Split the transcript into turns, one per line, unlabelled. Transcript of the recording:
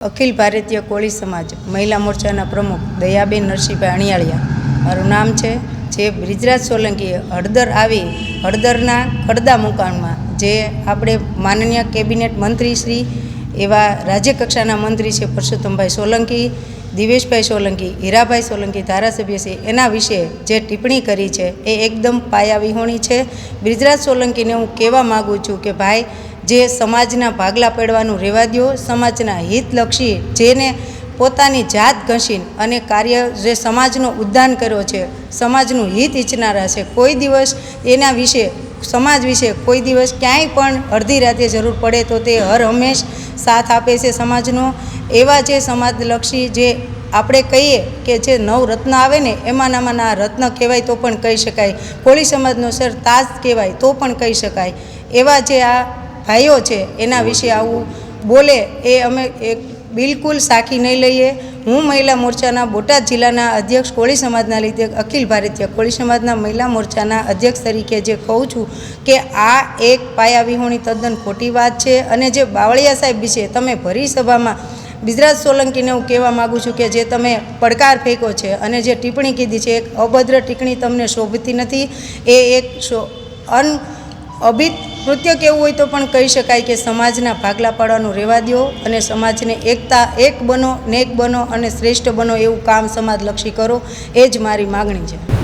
अखिल भारतीय कोळी समाज महिला मोर्चाना प्रमुख दयाबेन नरसिंहभाई अणियाळिया मारू नाम है। जे બ્રિજરાજ સોલંકીએ હળદર આવી હળદરના ખડદા મુકામમાં જે આપણે માનનીય કેબિનેટ મંત્રી શ્રી એવા રાજ્યકક્ષાના મંત્રી છે પરસોત્તમભાઈ સોલંકી, દિવેશભાઈ સોલંકી, હીરાભાઈ સોલંકી ધારાસભ્ય છે, એના વિશે જે ટિપ્પણી કરી છે એ એકદમ પાયાવિહોણી છે। બ્રિજરાજ સોલંકીને હું કહેવા માગું છું કે ભાઈ જે સમાજના ભાગલા પડવાનું રહેવા દો, સમાજના હિતલક્ષી જેને પોતાની જાત ઘસીને અને કાર્ય જે સમાજનો ઉદ્ધાન કર્યો છે, સમાજનું હિત ઈચ્છનારા છે, કોઈ દિવસ એના વિશે સમાજ વિશે કોઈ દિવસ ક્યાંય પણ અડધી રાતે જરૂર પડે તો તે હર હંમેશ સાથ આપે છે સમાજનો। એવા જે સમાજલક્ષી જે આપણે કહીએ કે જે નવ રત્ન આવે ને એમાંના રત્ન કહેવાય તો પણ કહી શકાય, કોળી સમાજનો સર તાજ કહેવાય તો પણ કહી શકાય। એવા જે આ ભાઈઓ છે એના વિશે આવું બોલે એ અમે એક બિલકુલ સાખી નહીં લઈએ। હું મહિલા મોરચાના બોટાદ જિલ્લાના અધ્યક્ષ કોળી સમાજના લીધે અખિલ ભારતીય કોળી સમાજના મહિલા મોરચાના અધ્યક્ષ તરીકે જે કહું છું કે આ એક પાયાવિહોણી તદ્દન ખોટી વાત છે। અને જે બાવળિયા સાહેબ વિશે તમે ભરી સભામાં બ્રિજરાજ સોલંકીને હું કહેવા માગું છું કે જે તમે પડકાર ફેંકો છે અને જે ટિપ્પણી કીધી છે એક અભદ્ર ટિપ્પણી તમને શોભતી નથી। એ એક અભિત કૃત્ય કેવું હોય તો પણ કહી શકાય કે સમાજના ભાગલા પાડવાનું રહેવા દો અને સમાજને એકતા એક બનો, નેક બનો અને શ્રેષ્ઠ બનો એવું કામ સમાજલક્ષી કરો, એ જ મારી માગણી છે।